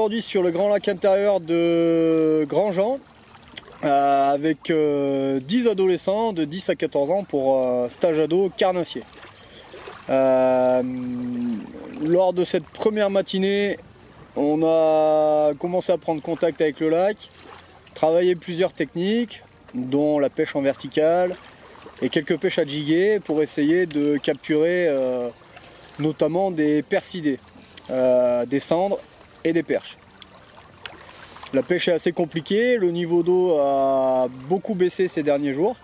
aujourd'hui sur le grand lac intérieur de Grandjean avec 10 adolescents de 10 à 14 ans pour stage ado carnassier. Lors de cette première matinée, on a commencé à prendre contact avec le lac, travailler plusieurs techniques, dont la pêche en verticale et quelques pêches à jiguer pour essayer de capturer notamment des percidés, des cendres et des perches. La pêche est assez compliquée, le niveau d'eau a beaucoup baissé ces derniers jours.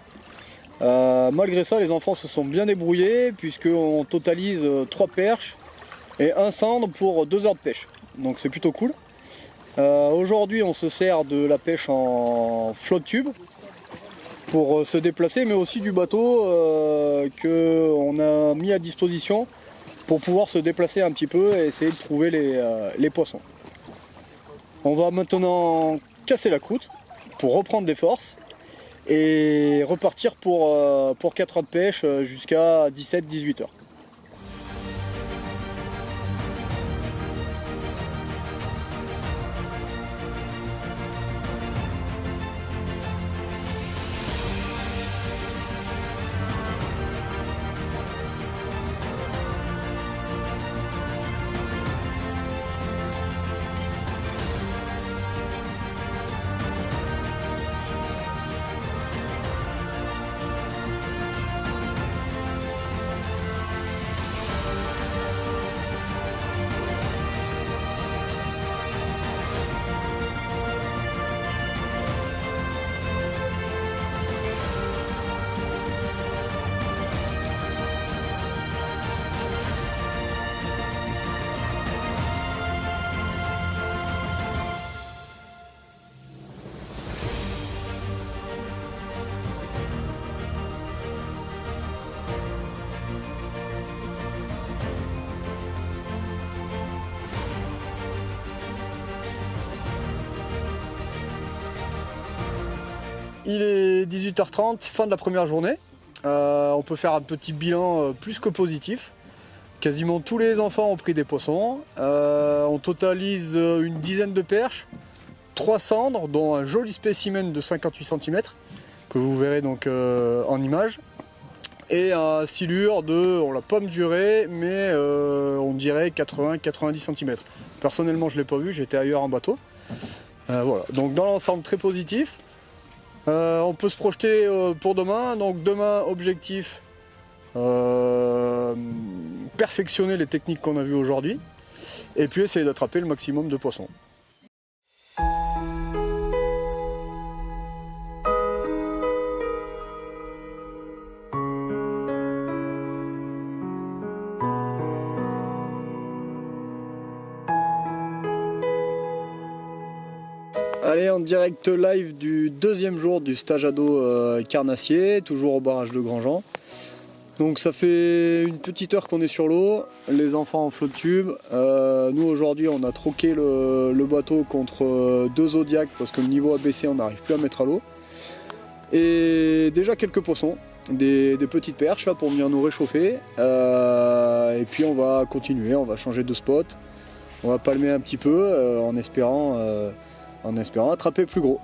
Malgré ça, les enfants se sont bien débrouillés puisqu'on totalise 3 perches et 1 cendre pour 2 heures de pêche. Donc c'est plutôt cool. Aujourd'hui, on se sert de la pêche en flotte tube pour se déplacer, mais aussi du bateau qu'on a mis à disposition pour pouvoir se déplacer un petit peu et essayer de trouver les poissons. On va maintenant casser la croûte pour reprendre des forces et repartir pour 4 heures de pêche jusqu'à 17-18 heures. Il est 18h30, fin de la première journée. On peut faire un petit bilan plus que positif. Quasiment tous les enfants ont pris des poissons. On totalise une dizaine de perches, 3 cendres, dont un joli spécimen de 58 cm, que vous verrez donc en image. Et un silure de, on l'a pas mesuré, mais on dirait 80-90 cm. Personnellement, je ne l'ai pas vu, j'étais ailleurs en bateau. Voilà. Donc dans l'ensemble, très positif. On peut se projeter pour demain. Donc demain, objectif, perfectionner les techniques qu'on a vues aujourd'hui et puis essayer d'attraper le maximum de poissons. Allez, en direct live du deuxième jour du stage ado carnassier, toujours au barrage de Grandjean. Donc ça fait une petite heure qu'on est sur l'eau, les enfants en flotte tube. Nous aujourd'hui on a troqué le bateau contre 2 Zodiacs parce que le niveau a baissé, on n'arrive plus à mettre à l'eau. Et déjà quelques poissons, des petites perches là, pour venir nous réchauffer. Et puis on va continuer, on va changer de spot, on va palmer un petit peu en espérant attraper plus gros.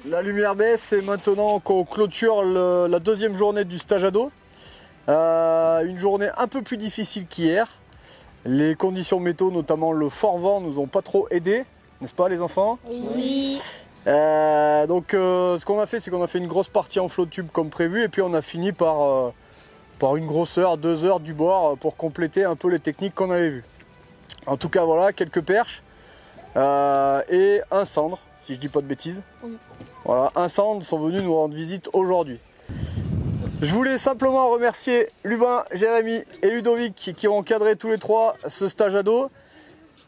La lumière baisse et maintenant qu'on clôture la deuxième journée du stage ado. Une journée un peu plus difficile qu'hier. Les conditions météo, notamment le fort vent, nous ont pas trop aidés, n'est-ce pas les enfants? Oui. Donc ce qu'on a fait, c'est qu'on a fait une grosse partie en flot tube comme prévu et puis on a fini par une grosse heure, 2 heures du bord pour compléter un peu les techniques qu'on avait vues. En tout cas voilà, quelques perches et un cendre, si je dis pas de bêtises. Oui. Voilà, un cendre sont venus nous rendre visite aujourd'hui. Je voulais simplement remercier Lubin, Jérémy et Ludovic qui ont encadré tous les trois ce stage ado.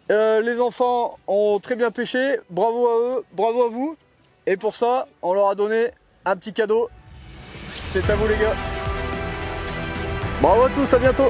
Les enfants ont très bien pêché, bravo à eux, bravo à vous. Et pour ça, on leur a donné un petit cadeau. C'est à vous les gars. Bravo à tous, à bientôt.